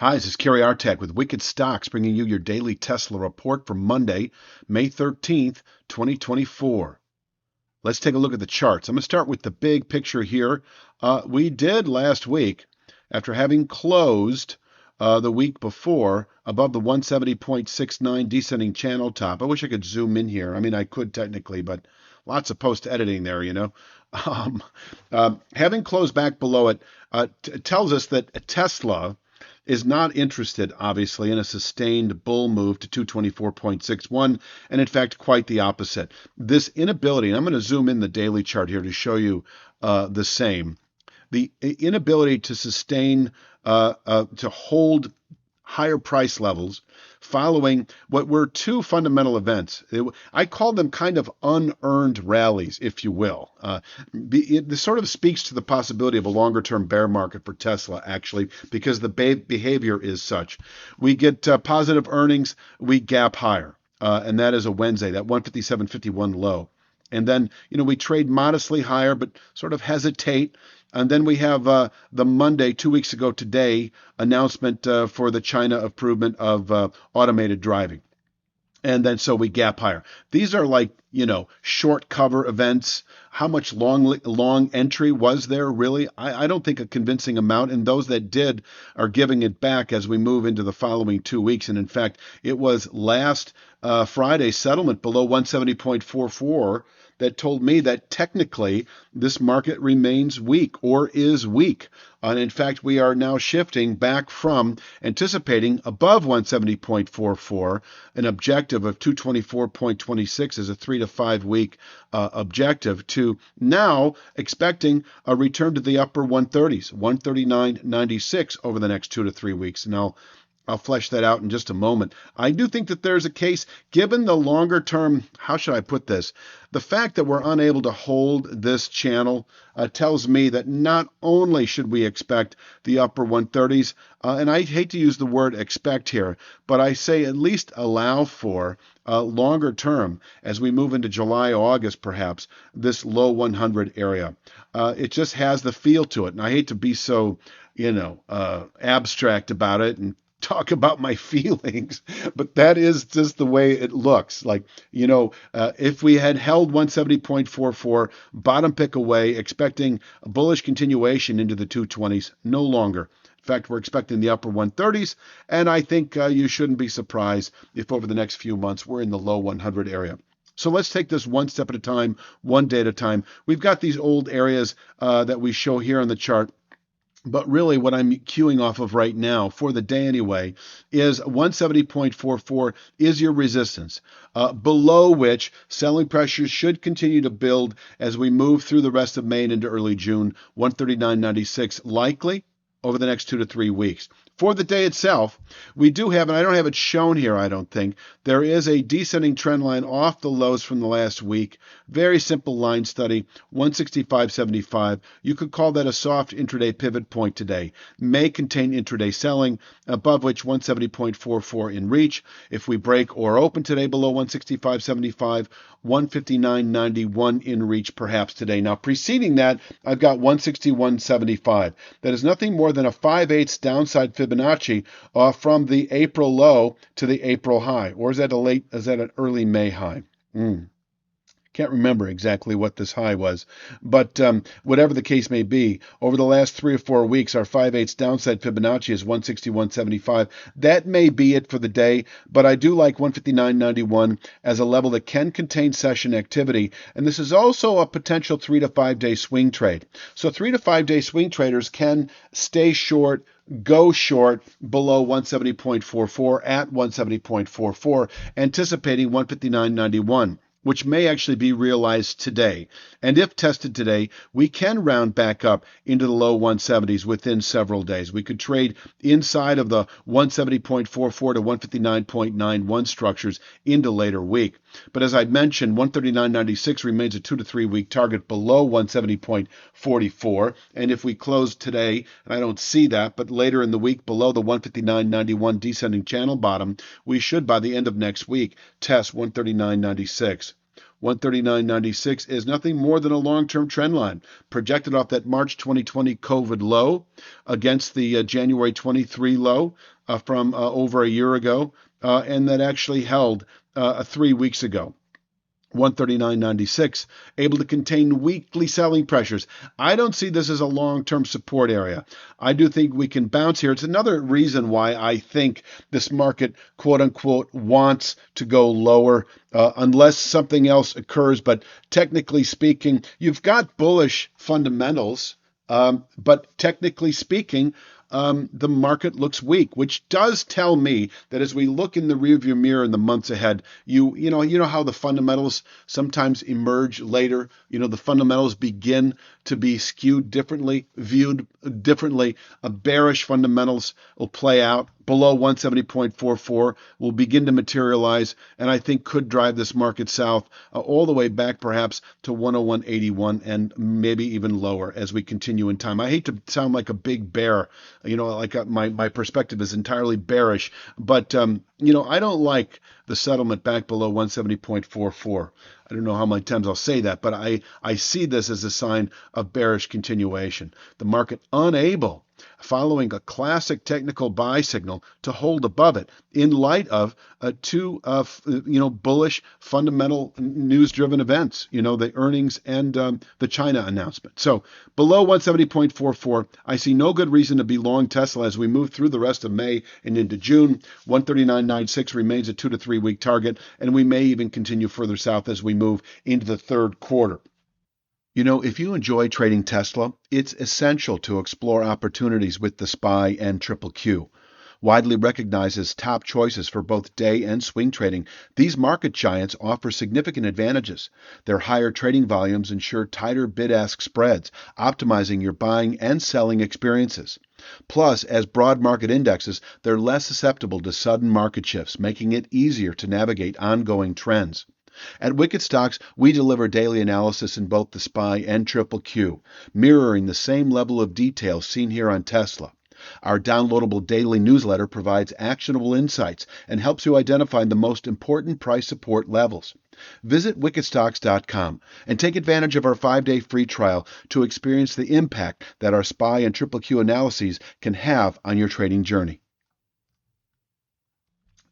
Hi, this is Kerry Artak with Wicked Stocks, bringing you your daily Tesla report for Monday, May 13th, 2024. Let's take a look at the charts. I'm going to start with the big picture here. We did last week, after having closed the week before above the 170.69 descending channel top. I wish I could zoom in here. I mean, I could technically, but lots of post-editing there, you know. Having closed back below it tells us that Tesla is not interested, obviously, in a sustained bull move to 224.61, and in fact, quite the opposite. This inability, and I'm going to zoom in the daily chart here to show you the same, the inability to sustain, to hold higher price levels following what were two fundamental events. I call them kind of unearned rallies, if you will. This sort of speaks to the possibility of a longer-term bear market for Tesla, actually, because the behavior is such. We get positive earnings, we gap higher, and that is a Wednesday, that 157.51 low. And then, we trade modestly higher, but sort of hesitate. And then we have the Monday, 2 weeks ago today, announcement for the China improvement of automated driving. And then so we gap higher. These are like, short cover events. How much long entry was there really? I don't think a convincing amount. And those that did are giving it back as we move into the following 2 weeks. And in fact, it was last Friday's settlement below 170.44 that told me that technically this market remains weak or is weak. And in fact, we are now shifting back from anticipating above 170.44, an objective of 224.26 as a 3 to 5 week objective, to now expecting a return to the upper 130s, 139.96 over the next 2 to 3 weeks. And I'll flesh that out in just a moment. I do think that there's a case, given the longer term, how should I put this? The fact that we're unable to hold this channel tells me that not only should we expect the upper 130s, and I hate to use the word expect here, but I say at least allow for longer term as we move into July, August, perhaps, this low 100 area. It just has the feel to it. And I hate to be so, abstract about it and talk about my feelings, but that is just the way it looks. Like, if we had held 170.44, bottom pick away, expecting a bullish continuation into the 220s, no longer. In fact, we're expecting the upper 130s, and I think you shouldn't be surprised if over the next few months we're in the low 100 area. So let's take this one step at a time, one day at a time. We've got these old areas that we show here on the chart. But really what I'm queuing off of right now, for the day anyway, is 170.44 is your resistance, below which selling pressures should continue to build as we move through the rest of May and into early June, 139.96 likely over the next 2 to 3 weeks. For the day itself, we do have, and I don't have it shown here, I don't think, there is a descending trend line off the lows from the last week. Very simple line study, 165.75. You could call that a soft intraday pivot point today. May contain intraday selling, above which 170.44 in reach. If we break or open today below 165.75, 159.91 in reach perhaps today. Now, preceding that, I've got 161.75. That is nothing more than a 5/8 downside Fibonacci from the April low to the April high. Or is that an early May high? Can't remember exactly what this high was, but whatever the case may be, over the last 3 or 4 weeks, our 5/8 downside Fibonacci is 161.75. That may be it for the day, but I do like 159.91 as a level that can contain session activity, and this is also a potential 3 to 5 day swing trade. So 3 to 5 day swing traders can stay short, go short below 170.44 at 170.44, anticipating 159.91. Which may actually be realized today. And if tested today, we can round back up into the low 170s within several days. We could trade inside of the 170.44 to 159.91 structures into later week. But as I mentioned, 139.96 remains a 2 to 3 week target below 170.44. And if we close today, and I don't see that, but later in the week below the 159.91 descending channel bottom, we should by the end of next week test 139.96. 139.96 is nothing more than a long-term trend line projected off that March 2020 COVID low against the January 23 low from over a year ago, and that actually held 3 weeks ago. 139.96, able to contain weekly selling pressures. I don't see this as a long-term support area. I do think we can bounce here. It's another reason why I think this market, quote unquote, wants to go lower unless something else occurs. But technically speaking, you've got bullish fundamentals. But technically speaking, the market looks weak, which does tell me that as we look in the rearview mirror in the months ahead, you know how the fundamentals sometimes emerge later. The fundamentals begin to be skewed differently, viewed differently. Bearish fundamentals will play out below 170.44, will begin to materialize, and I think could drive this market south all the way back perhaps to 101.81 and maybe even lower as we continue in time. I hate to sound like a big bear, like my perspective is entirely bearish, but I don't like the settlement back below 170.44. I don't know how many times I'll say that, but I see this as a sign of bearish continuation. The market unable, following a classic technical buy signal, to hold above it in light of two bullish fundamental news-driven events, the earnings and the China announcement. So below 170.44, I see no good reason to be long Tesla as we move through the rest of May and into June. 139.96 remains a 2 to 3 week target, and we may even continue further south as we move into the third quarter. If you enjoy trading Tesla, it's essential to explore opportunities with the SPY and Triple Q. Widely recognized as top choices for both day and swing trading, these market giants offer significant advantages. Their higher trading volumes ensure tighter bid-ask spreads, optimizing your buying and selling experiences. Plus, as broad market indexes, they're less susceptible to sudden market shifts, making it easier to navigate ongoing trends. At Wicked Stocks, we deliver daily analysis in both the SPY and Triple Q, mirroring the same level of detail seen here on Tesla. Our downloadable daily newsletter provides actionable insights and helps you identify the most important price support levels. Visit wickedstocks.com and take advantage of our 5-day free trial to experience the impact that our SPY and Triple Q analyses can have on your trading journey.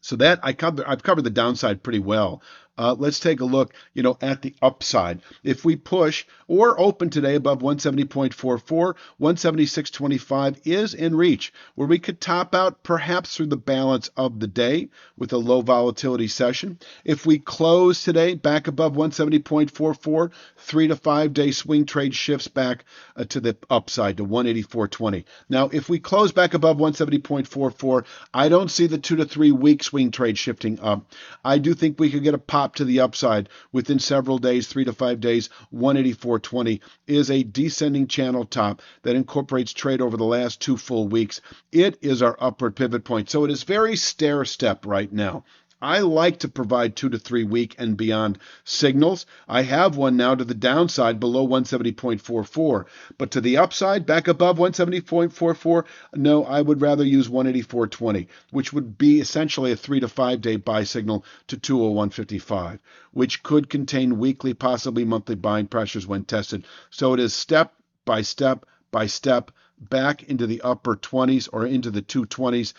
So that I've covered the downside pretty well. Let's take a look, at the upside. If we push or open today above 170.44, 176.25 is in reach, where we could top out perhaps through the balance of the day with a low volatility session. If we close today back above 170.44, 3 to 5 day swing trade shifts back to the upside to 184.20. Now, if we close back above 170.44, I don't see the 2 to 3 week swing trade shifting up. I do think we could get a pop to the upside within several days, 3 to 5 days. 184.20 is a descending channel top that incorporates trade over the last 2 full weeks. It is our upward pivot point. So it is very stair-step right now. I like to provide 2 to 3 week and beyond signals. I have one now to the downside below 170.44, but to the upside back above 170.44, no, I would rather use 184.20, which would be essentially a 3 to 5 day buy signal to 201.55, which could contain weekly, possibly monthly buying pressures when tested. So it is step by step by step back into the upper 20s or into the 220s.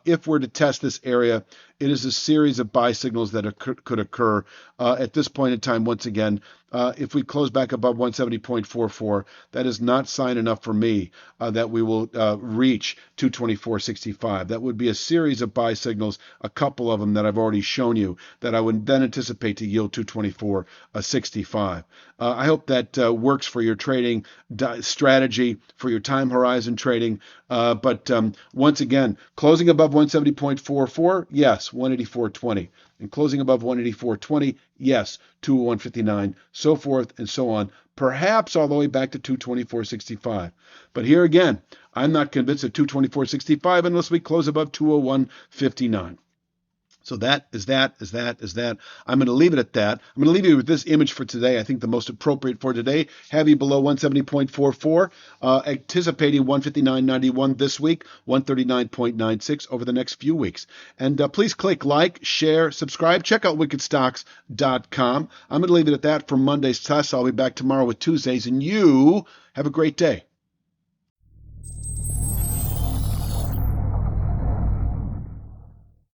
If we're to test this area, it is a series of buy signals that could occur. At this point in time, once again, if we close back above 170.44, that is not sign enough for me that we will reach 224.65. That would be a series of buy signals, a couple of them that I've already shown you, that I would then anticipate to yield 224.65. I hope that works for your trading strategy, for your time horizon trading. But once again, closing above 170.44, yes, 184.20. And closing above 184.20, yes, 201.59, so forth and so on, perhaps all the way back to 224.65. But here again, I'm not convinced of 224.65 unless we close above 201.59. So that is that. I'm going to leave it at that. I'm going to leave you with this image for today. I think the most appropriate for today. Heavy below 170.44, anticipating 159.91 this week, 139.96 over the next few weeks. And please click like, share, subscribe. Check out wickedstocks.com. I'm going to leave it at that for Monday's test. I'll be back tomorrow with Tuesdays, and you have a great day.